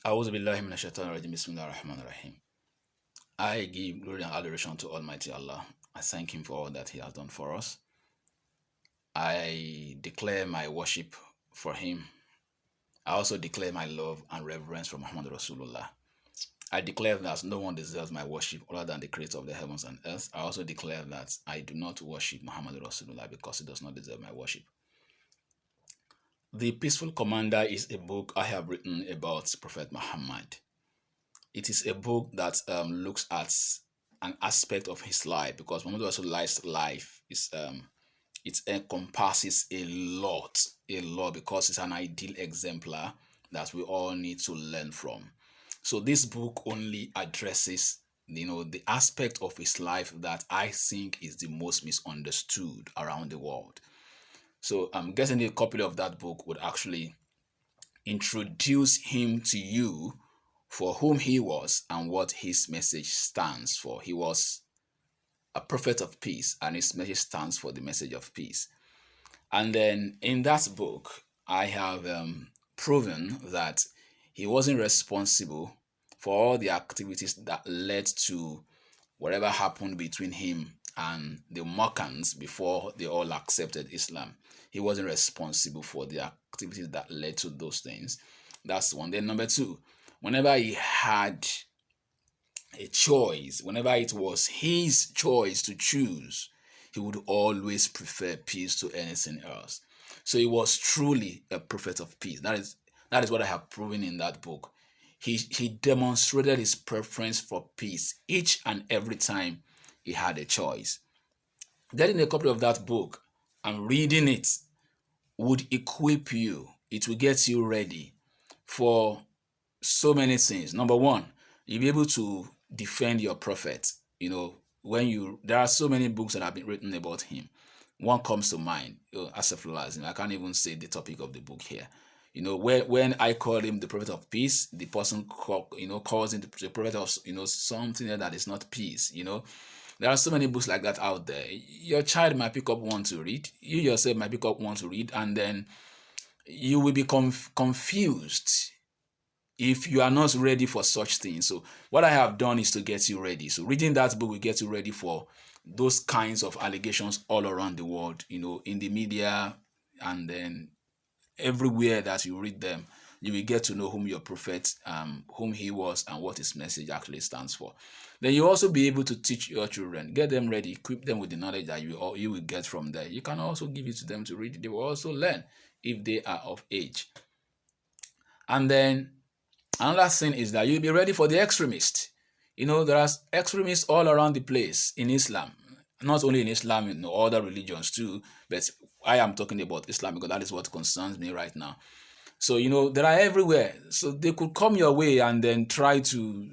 A'udhu billahi minash shaitanir rajim. Bismillahir rahmanir rahim. I give glory and adoration to Almighty Allah. I thank Him for all that He has done for us. I declare my worship for Him. I also declare my love and reverence for Muhammad Rasulullah. I declare that no one deserves my worship other than the creator of the heavens and earth. I also declare that I do not worship Muhammad Rasulullah because he does not deserve my worship. The Peaceful Commander is a book I have written about Prophet Muhammad. It is a book that looks at an aspect of his life, because Muhammad Rasulullah's life is it encompasses a lot, because it's an ideal exemplar that we all need to learn from. So this book only addresses the aspect of his life that I think is the most misunderstood around the world. So I'm guessing a copy of that book would actually introduce him to you for whom he was and what his message stands for. He was a prophet of peace, and his message stands for the message of peace. And then in that book, I have proven that he wasn't responsible for all the activities that led to whatever happened between him and the Meccans before they all accepted Islam. He wasn't responsible for the activities that led to those things. That's one. Then number two, whenever he had a choice, whenever it was his choice to choose, he would always prefer peace to anything else. So he was truly a prophet of peace. That is what I have proven in that book. He demonstrated his preference for peace each and every time he had a choice. Getting a copy of that book and reading it would equip you. It will get you ready for so many things. Number one, you'll be able to defend your prophet. There are so many books that have been written about him. One comes to mind, Asafullah. I can't even say the topic of the book here. When I call him the prophet of peace, the person calls him the prophet of something that is not peace. There are so many books like that out there. Your child might pick up one to read. You yourself might pick up one to read, and then you will be confused if you are not ready for such things. So what I have done is to get you ready. So reading that book will get you ready for those kinds of allegations all around the world, in the media, and then everywhere that you read them, you will get to know whom your prophet, whom he was, and what his message actually stands for. Then you also be able to teach your children, get them ready, equip them with the knowledge that you will get from there. You can also give it to them to read. They will also learn if they are of age. And then another thing is that you'll be ready for the extremists. There are extremists all around the place in Islam. Not only in Islam, in other religions too, but I am talking about Islam because that is what concerns me right now. So, there are everywhere. So they could come your way and then try to,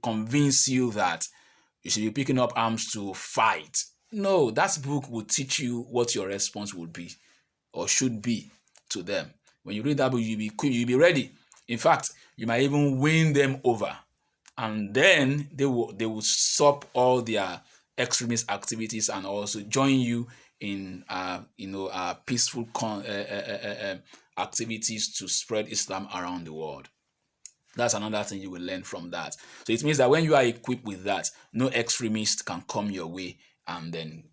convince you that you should be picking up arms to fight. No, that book will teach you what your response would be or should be to them. When you read that book, you'll be ready. In fact, you might even win them over, and then they will stop all their extremist activities and also join you in peaceful activities to spread Islam around the world. That's another thing you will learn from that. So it means that when you are equipped with that, no extremist can come your way and then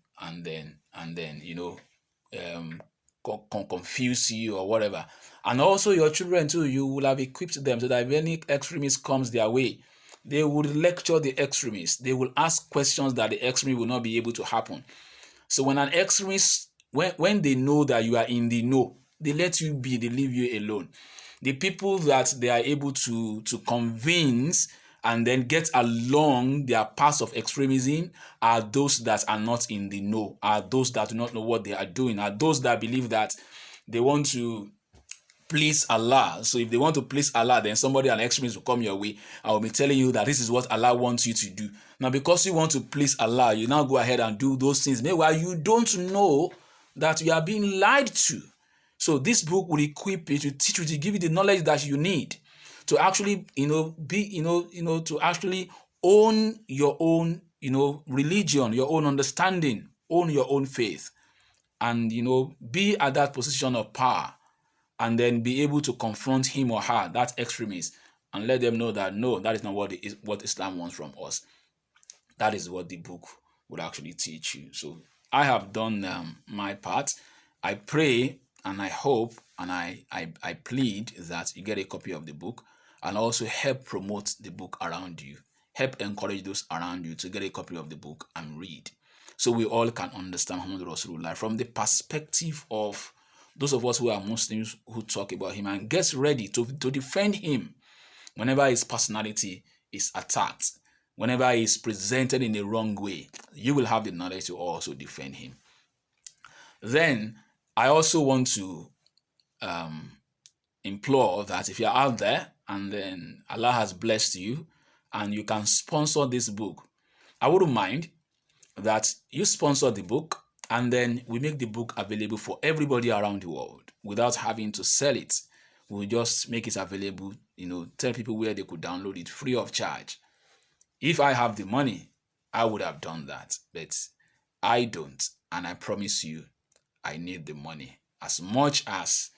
confuse you or whatever. And also your children too, you will have equipped them so that if any extremist comes their way, they would lecture the extremists. They will ask questions that the extremist will not be able to happen. So when an extremist, when they know that you are in the know, they let you be, they leave you alone. The people that they are able to convince and then get along their paths of extremism are those that are not in the know, are those that do not know what they are doing, are those that believe that they want to please Allah. So if they want to please Allah, then somebody, an extremist, will come your way. I will be telling you that this is what Allah wants you to do. Now, because you want to please Allah, you now go ahead and do those things. Meanwhile, you don't know that you are being lied to. So this book will equip you, to teach you, to give you the knowledge that you need to actually, to actually own your own, religion, your own understanding, own your own faith, and, be at that position of power, and then be able to confront him or her, that extremist, and let them know that no, that is not what Islam wants from us. That is what the book would actually teach you. So I have done my part. I pray and I hope and I plead that you get a copy of the book and also help promote the book around you. Help encourage those around you to get a copy of the book and read. So we all can understand Muhammad Rasulullah from the perspective of those of us who are Muslims who talk about him and gets ready to defend him whenever his personality is attacked, whenever he is presented in a wrong way. You will have the knowledge to also defend him. Then I also want to implore that if you're out there and then Allah has blessed you and you can sponsor this book, I wouldn't mind that you sponsor the book and then we make the book available for everybody around the world without having to sell it. We'll just make it available, tell people where they could download it free of charge. If I have the money, I would have done that, but I don't. And I promise you, I need the money as much as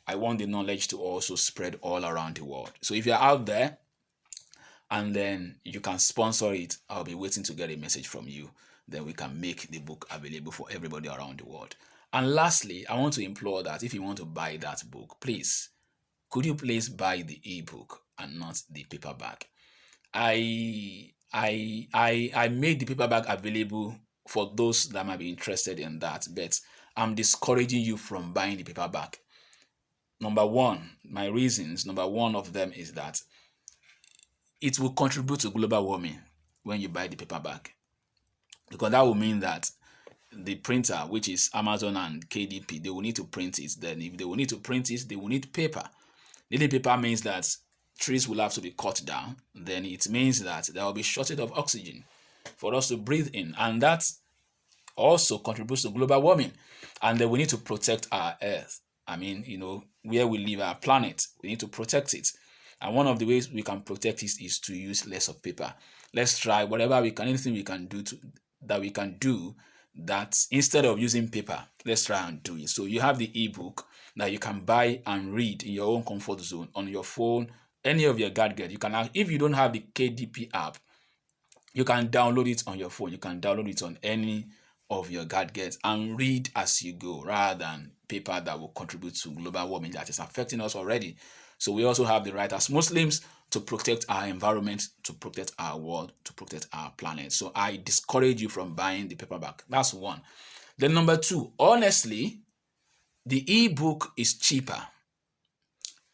I want the knowledge to also spread all around the world. So if you're out there and then you can sponsor it, I'll be waiting to get a message from you. Then we can make the book available for everybody around the world. And lastly, I want to implore that if you want to buy that book, please, could you please buy the ebook and not the paperback? I made the paperback available for those that might be interested in that, but I'm discouraging you from buying the paperback. Number one of them is that it will contribute to global warming when you buy the paperback, because that will mean that the printer, which is Amazon and KDP, they will need to print it. Then if they will need to print it, they will need paper. Needing paper means that trees will have to be cut down. Then it means that there will be shortage of oxygen for us to breathe in, and that also contributes to global warming. And then we need to protect our earth. I mean, where we live, our planet, we need to protect it. And one of the ways we can protect it is to use less of paper. Let's try whatever we can, anything we can do that instead of using paper, let's try and do it. So you have the ebook that you can buy and read in your own comfort zone on your phone, any of your gadget. You can, if you don't have the KDP app, you can download it on your phone. You can download it on any of your gadgets and read as you go, rather than paper that will contribute to global warming that is affecting us already. So we also have the right as Muslims to protect our environment, to protect our world, to protect our planet. So I discourage you from buying the paperback. That's one. Then number two, honestly, the ebook is cheaper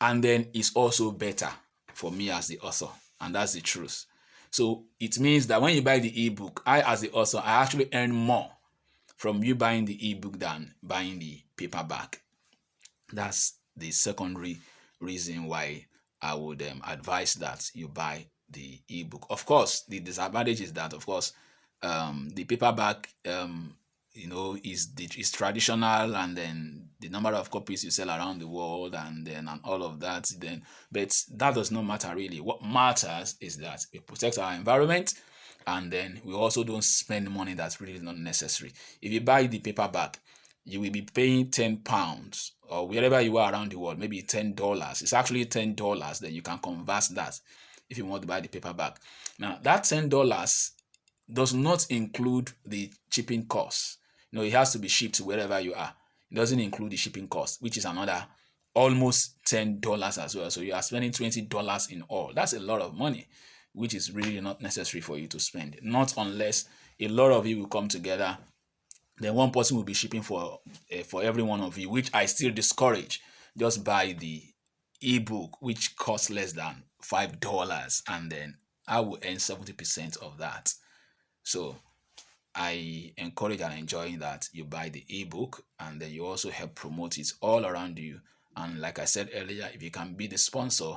and then it's also better for me as the author, and that's the truth. So it means that when you buy the ebook, I as the author, I actually earn more from you buying the ebook than buying the paperback. That's the secondary reason why I would advise that you buy the ebook. Of course, the disadvantage is that, of course, the paperback, is traditional, and then the number of copies you sell around the world, and all of that. But that does not matter really. What matters is that we protect our environment, and then we also don't spend money that's really not necessary. If you buy the paperback, you will be paying £10, or wherever you are around the world, maybe $10. It's actually $10. Then you can convert that if you want to buy the paperback. Now that $10 does not include the shipping cost. It has to be shipped to wherever you are. It doesn't include the shipping cost, which is another almost $10 as well. So you are spending $20 in all. That's a lot of money, which is really not necessary for you to spend. Not unless a lot of you will come together. Then one person will be shipping for every one of you, which I still discourage. Just buy the ebook, which costs less than $5, and then I will earn 70% of that. So I encourage and enjoy that you buy the ebook, and then you also help promote it all around you. And like I said earlier, if you can be the sponsor,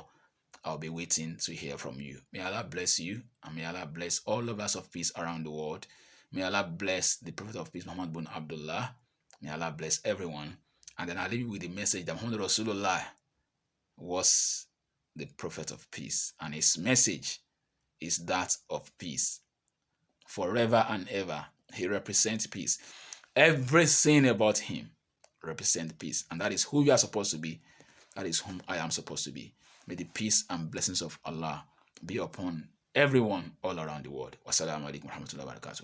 I'll be waiting to hear from you. May Allah bless you, and may Allah bless all lovers of peace around the world. May Allah bless the Prophet of Peace, Muhammad bin Abdullah. May Allah bless everyone. And then I'll leave you with the message that Muhammad Rasulullah was the Prophet of Peace, and his message is that of peace. Forever and ever, he represents peace. Everything about him represents peace, and that is who you are supposed to be. That is whom I am supposed to be. May the peace and blessings of Allah be upon everyone all around the world. Wassalamu alaikum warahmatullahi wabarakatuh.